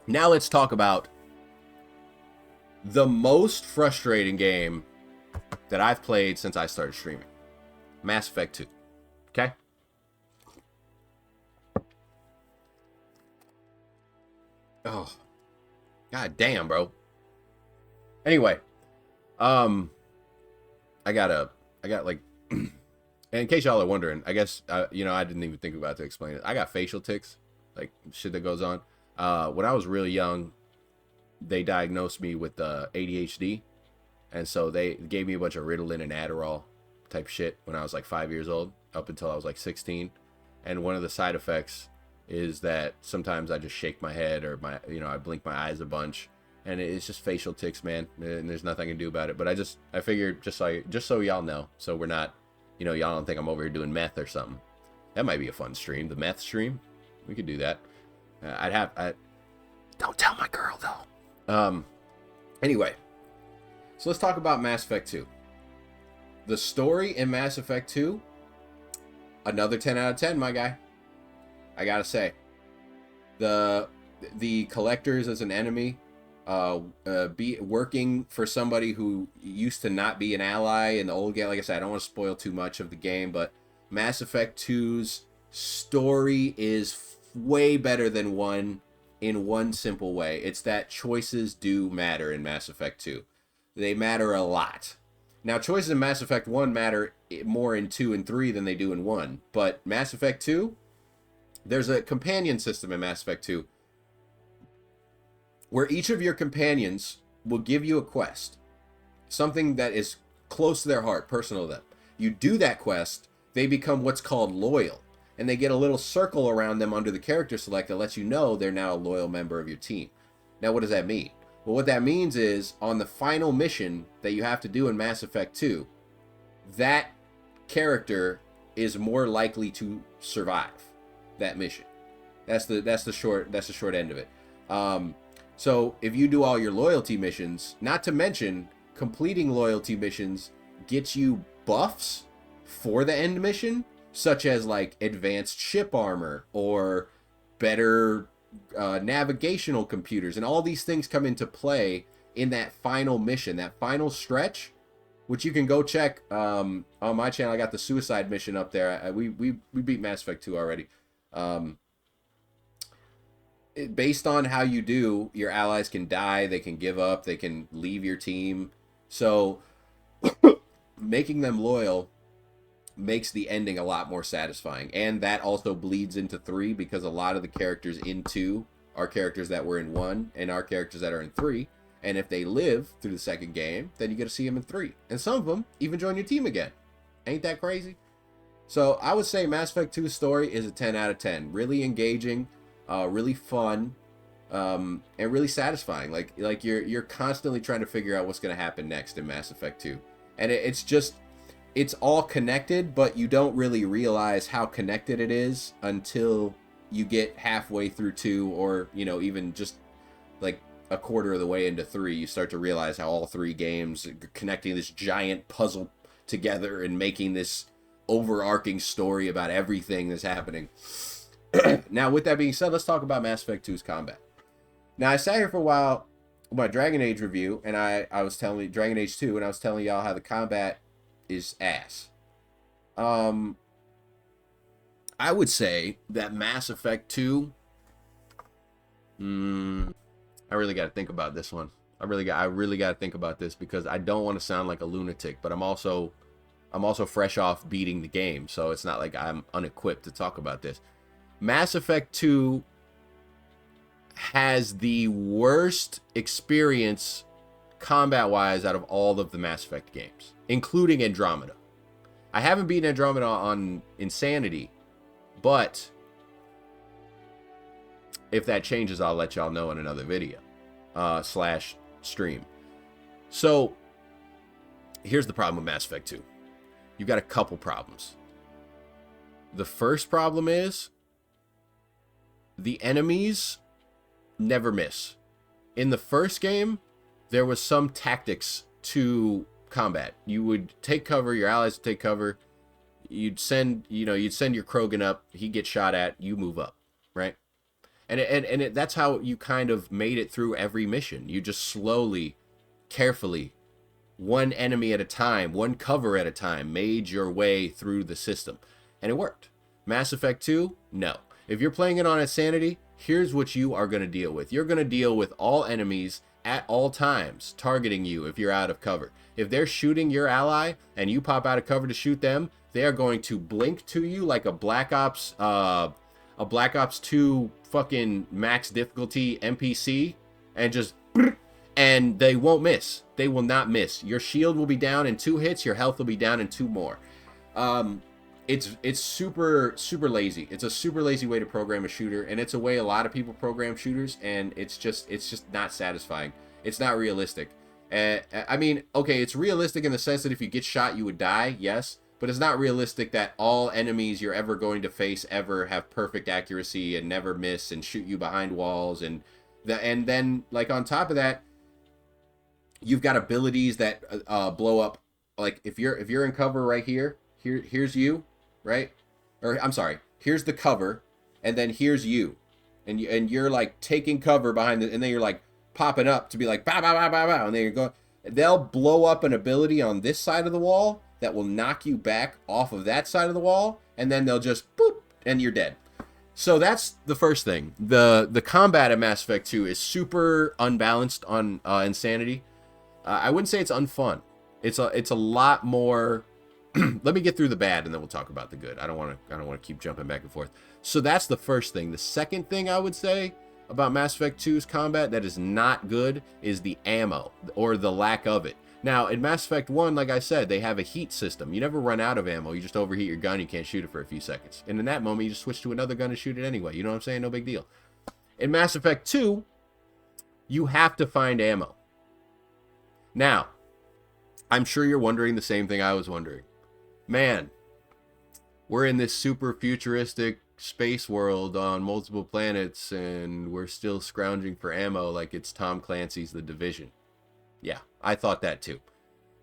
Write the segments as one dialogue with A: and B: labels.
A: Now let's talk about the most frustrating game that I've played since I started streaming. Mass Effect 2. Okay? Oh. God damn, bro. Anyway, I got like and in case y'all are wondering, I guess I didn't even think about to explain it. I got facial tics, like shit that goes on. When I was really young, they diagnosed me with ADHD, and so they gave me a bunch of Ritalin and Adderall type shit when I was like 5 years old, up until I was like 16. And one of the side effects is that sometimes I just shake my head or I blink my eyes a bunch, and it's just facial tics, man. And there's nothing I can do about it. But I figured just so y'all know, so we're not, y'all don't think I'm over here doing meth or something. That might be a fun stream, the meth stream. We could do that. Don't tell my girl though. Anyway, so let's talk about Mass Effect 2. The story in Mass Effect 2, another 10 out of 10, my guy. I gotta say, the collectors as an enemy, be working for somebody who used to not be an ally in the old game. Like I said, I don't want to spoil too much of the game, but Mass Effect 2's story is way better than 1 in one simple way. It's that choices do matter in Mass Effect 2. They matter a lot. Now, choices in Mass Effect 1 matter more in 2 and 3 than they do in 1, but Mass Effect 2, there's a companion system in Mass Effect 2 where each of your companions will give you a quest, something that is close to their heart, personal to them. You do that quest, they become what's called loyal, and they get a little circle around them under the character select that lets you know they're now a loyal member of your team. Now, what does that mean? Well, what that means is on the final mission that you have to do in Mass Effect 2, that character is more likely to survive that mission. That's the short end of it. So if you do all your loyalty missions, not to mention completing loyalty missions gets you buffs for the end mission, such as like advanced ship armor or better navigational computers, and all these things come into play in that final mission, that final stretch, which you can go check on my channel. I got the suicide mission up there. We beat Mass Effect 2 already. Based on how you do, your allies can die, they can give up, they can leave your team. So making them loyal makes the ending a lot more satisfying. And that also bleeds into 3, because a lot of the characters in 2 are characters that were in 1 and are characters that are in 3. And if they live through the second game, then you get to see them in 3. And some of them even join your team again. Ain't that crazy? So I would say Mass Effect 2's story is a 10 out of 10. Really engaging, really fun, and really satisfying. Like you're constantly trying to figure out what's going to happen next in Mass Effect 2. And it's all connected, but you don't really realize how connected it is until you get halfway through 2, or even just like a quarter of the way into 3. You start to realize how all 3 games are connecting this giant puzzle together and making this overarching story about everything that's happening. Now, with that being said, let's talk about Mass Effect 2's combat. Now, I sat here for a while with my Dragon Age review, and I was telling you Dragon Age 2, and I was telling y'all how the combat is ass. I would say that Mass Effect 2, I really got to think about this one. I really got to think about this, because I don't want to sound like a lunatic, but I'm also fresh off beating the game, so it's not like I'm unequipped to talk about this. Mass Effect 2 has the worst experience combat-wise out of all of the Mass Effect games, including Andromeda. I haven't beaten Andromeda on Insanity, but if that changes, I'll let y'all know in another video / stream. So here's the problem with Mass Effect 2. You've got a couple problems. The first problem is the enemies never miss. In the first game, there was some tactics to combat. You would take cover, your allies would take cover. You'd send your Krogan up, he gets shot at, you move up, right? That's how you kind of made it through every mission. You just slowly, carefully, one enemy at a time, one cover at a time, made your way through the system. And it worked. Mass Effect 2, no. If you're playing it on Insanity, here's what you are going to deal with. You're going to deal with all enemies at all times, targeting you if you're out of cover. If they're shooting your ally and you pop out of cover to shoot them, they are going to blink to you like a Black Ops 2 fucking max difficulty NPC, and just, and they won't miss. They will not miss. Your shield will be down in 2 hits. Your health will be down in 2 more. It's super lazy. It's a super lazy way to program a shooter, and it's a way a lot of people program shooters, and it's just not satisfying. It's not realistic. I mean, okay, it's realistic in the sense that if you get shot, you would die, yes, but it's not realistic that all enemies you're ever going to face ever have perfect accuracy and never miss and shoot you behind walls, and then like on top of that, you've got abilities that blow up. Like if you're in cover right here, here's you, right? Or I'm sorry, here's the cover, and then here's you, and you're like taking cover behind and then you're like popping up to be like bow bow bow bow bow, and then you're going. They'll blow up an ability on this side of the wall that will knock you back off of that side of the wall, and then they'll just boop, and you're dead. So that's the first thing. The combat at Mass Effect 2 is super unbalanced on Insanity. I wouldn't say it's unfun. It's a lot more. Let me get through the bad, and then we'll talk about the good. I don't want to keep jumping back and forth. So that's the first thing. The second thing I would say about Mass Effect 2's combat that is not good is the ammo, or the lack of it. Now, in Mass Effect 1, like I said, they have a heat system. You never run out of ammo. You just overheat your gun. You can't shoot it for a few seconds. And in that moment, you just switch to another gun and shoot it anyway. You know what I'm saying? No big deal. In Mass Effect 2, you have to find ammo. Now, I'm sure you're wondering the same thing I was wondering. Man, we're in this super futuristic space world on multiple planets, and we're still scrounging for ammo like it's Tom Clancy's The Division. Yeah, I thought that too.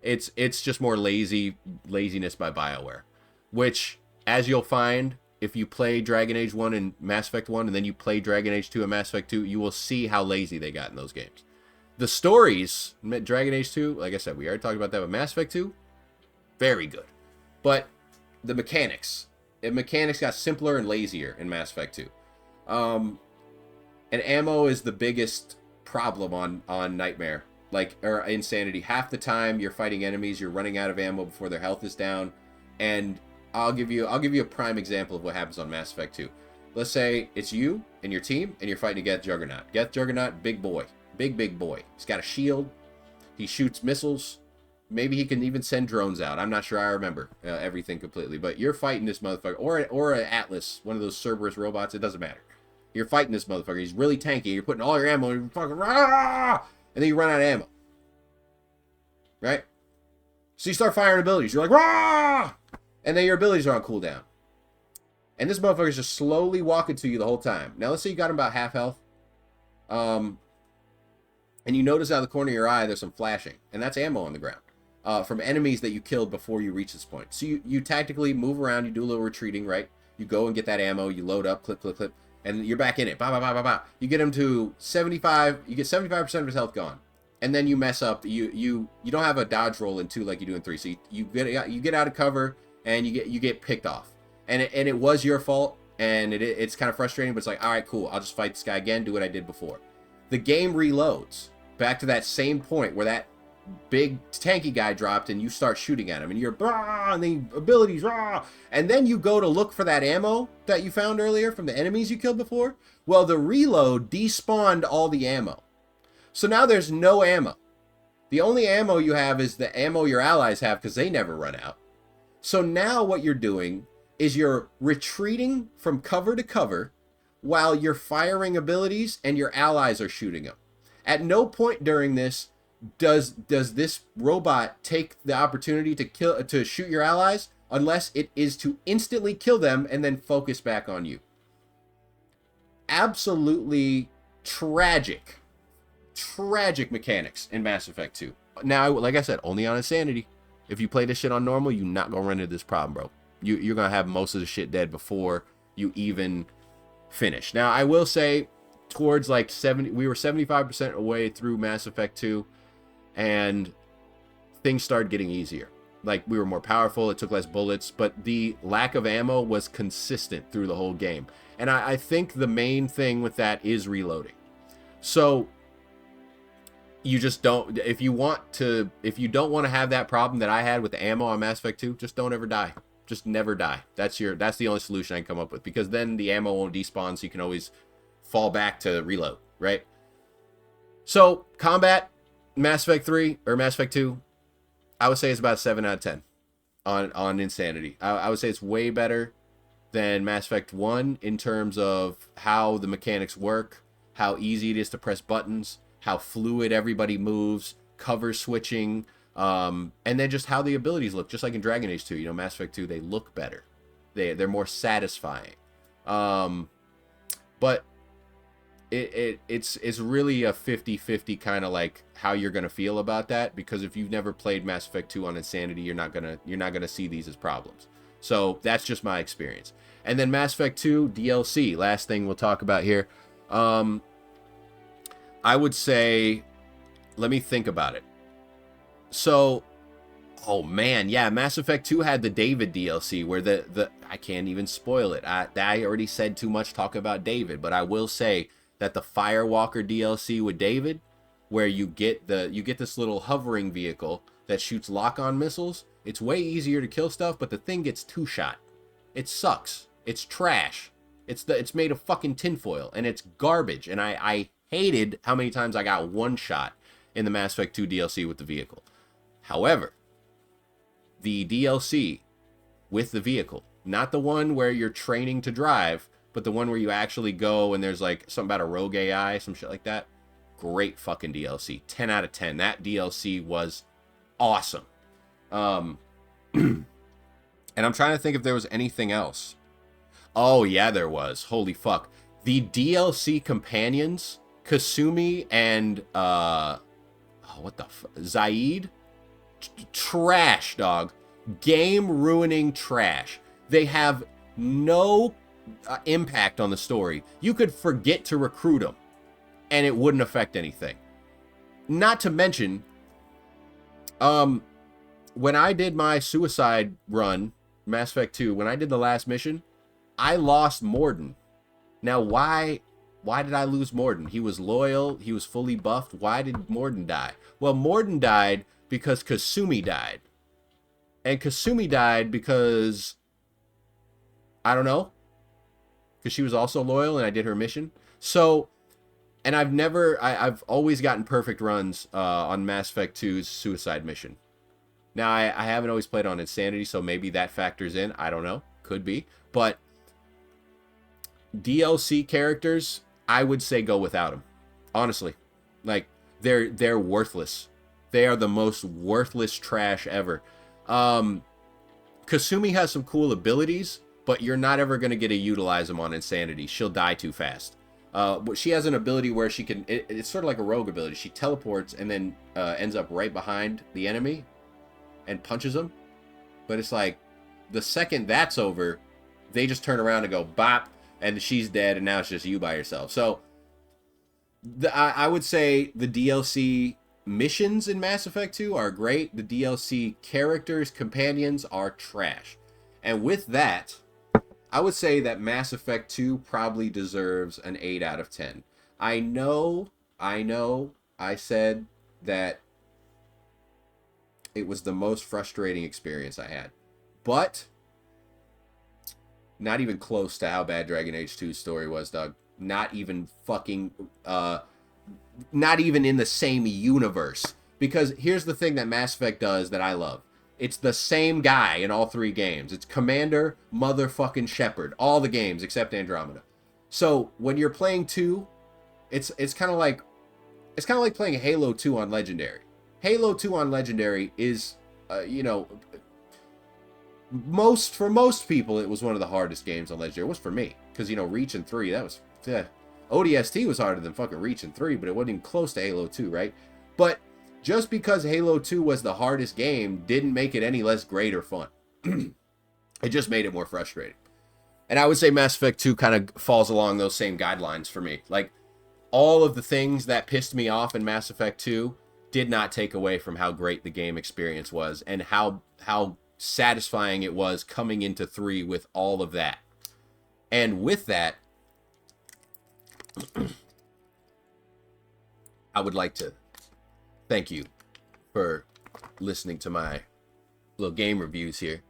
A: It's just more laziness by BioWare, which, as you'll find, if you play Dragon Age 1 and Mass Effect 1, and then you play Dragon Age 2 and Mass Effect 2, you will see how lazy they got in those games. The stories, Dragon Age 2, like I said, we already talked about that, but Mass Effect 2, very good. But the mechanics got simpler and lazier in Mass Effect 2. And ammo is the biggest problem on Nightmare, or Insanity. Half the time you're fighting enemies, you're running out of ammo before their health is down. And I'll give you a prime example of what happens on Mass Effect 2. Let's say it's you and your team, and you're fighting a Geth Juggernaut. Geth Juggernaut, big boy. Big boy. He's got a shield. He shoots missiles. Maybe he can even send drones out. I'm not sure I remember everything completely. But you're fighting this motherfucker. Or an Atlas, one of those Cerberus robots. It doesn't matter. You're fighting this motherfucker. He's really tanky. You're putting all your ammo in. Fucking rah! And then you run out of ammo. Right? So you start firing abilities. You're like, rah! And then your abilities are on cooldown. And this motherfucker's just slowly walking to you the whole time. Now, let's say you got him about half health. And you notice out of the corner of your eye, there's some flashing. And that's ammo on the ground. From enemies that you killed before you reach this point. So you tactically move around. You do a little retreating, right? You go and get that ammo. You load up, clip. And you're back in it. Bah, bah, bah, bah, bah. You get him to 75. You get 75% of his health gone. And then you mess up. You don't have a dodge roll in 2 like you do in 3. So you get out of cover, and you get picked off. And it was your fault. And it's kind of frustrating. But it's like, all right, cool. I'll just fight this guy again. Do what I did before. The game reloads back to that same point where that big tanky guy dropped, and you start shooting at him, and you're brah, and the abilities rah, and then you go to look for that ammo that you found earlier from the enemies you killed before. Well, the reload despawned all the ammo, so now there's no ammo. The only ammo you have is the ammo your allies have, because they never run out. So now what you're doing is you're retreating from cover to cover while you're firing abilities and your allies are shooting them. At no point during this does this robot take the opportunity to shoot your allies, unless it is to instantly kill them and then focus back on you. Absolutely tragic mechanics in Mass Effect 2. Now, like I said, only on Insanity. If you play this shit on normal, you're not gonna run into this problem, bro. You're gonna have most of the shit dead before you even finish. Now, I will say, towards like 70, we were 75% away through Mass Effect 2, and things started getting easier. Like, we were more powerful, it took less bullets, but the lack of ammo was consistent through the whole game. And I think the main thing with that is reloading. So you just don't, if you don't want to have that problem that I had with the ammo on Mass Effect 2, just don't ever die. Just never die. That's the only solution I can come up with, because then the ammo won't despawn, so you can always fall back to reload, right? So combat, Mass Effect 3 or Mass Effect 2, I would say it's about 7 out of 10 on Insanity. I would say it's way better than Mass Effect 1 in terms of how the mechanics work, how easy it is to press buttons, how fluid everybody moves, cover switching, and then just how the abilities look. Just like in Dragon Age 2, Mass Effect 2, they look better. They're more satisfying. But it's really a 50-50 kind of like how you're gonna feel about that, because if you've never played Mass Effect 2 on Insanity, you're not gonna see these as problems. So that's just my experience. And then Mass Effect 2 DLC, last thing we'll talk about here. I would say, let me think about it. So, oh man, yeah, Mass Effect 2 had the David DLC where the I can't even spoil it. I already said too much talk about David, but I will say that the Firewalker DLC with David, where you get this little hovering vehicle that shoots lock-on missiles, it's way easier to kill stuff, but the thing gets two-shot. It sucks. It's trash. It's made of fucking tinfoil, and it's garbage. And I hated how many times I got one shot in the Mass Effect 2 DLC with the vehicle. However, the DLC with the vehicle, not the one where you're training to drive, but the one where you actually go and there's like something about a rogue AI, some shit like that. Great fucking DLC. 10 out of 10. That DLC was awesome. And I'm trying to think if there was anything else. Oh, yeah, there was. Holy fuck. The DLC companions, Kasumi and, Zaid? Trash, dog. Game-ruining trash. They have no impact on the story. You could forget to recruit them, and it wouldn't affect anything. Not to mention, when I did my suicide run, Mass Effect 2, when I did the last mission, I lost Morden. Now, why did I lose Morden? He was loyal. He was fully buffed. Why did Morden die? Well, Morden died because Kasumi died. And Kasumi died because, I don't know, because she was also loyal and I did her mission. So, and I've always gotten perfect runs on Mass Effect 2's suicide mission. Now, I haven't always played on Insanity, so maybe that factors in. I don't know. Could be. But DLC characters, I would say go without them. Honestly. Like, they're worthless. They are the most worthless trash ever. Kasumi has some cool abilities, but you're not ever going to get to utilize them on Insanity. She'll die too fast. But she has an ability where she can... It's sort of like a rogue ability. She teleports and then ends up right behind the enemy and punches them. But it's like, the second that's over, they just turn around and go, bop, and she's dead, and now it's just you by yourself. So, I would say the DLC missions in Mass Effect 2 are great. The DLC characters, companions are trash. And with that, I would say that Mass Effect 2 probably deserves an 8 out of 10. I know, I said that it was the most frustrating experience I had. But not even close to how bad Dragon Age 2's story was, Doug. Not even fucking... not even in the same universe. Because here's the thing that Mass Effect does that I love. It's the same guy in all three games. It's Commander motherfucking Shepard. All the games except Andromeda. So when you're playing 2, it's kind of like playing Halo 2 on Legendary. Halo 2 on Legendary is, for most people, it was one of the hardest games on Legendary. It was for me. Because, Reach and 3, that was... ODST was harder than fucking Reach and 3, but it wasn't even close to Halo 2, right? But just because Halo 2 was the hardest game didn't make it any less great or fun. It just made it more frustrating. And I would say Mass Effect 2 kind of falls along those same guidelines for me. Like, all of the things that pissed me off in Mass Effect 2 did not take away from how great the game experience was and how satisfying it was coming into 3 with all of that. And with that, I would like to thank you for listening to my little game reviews here.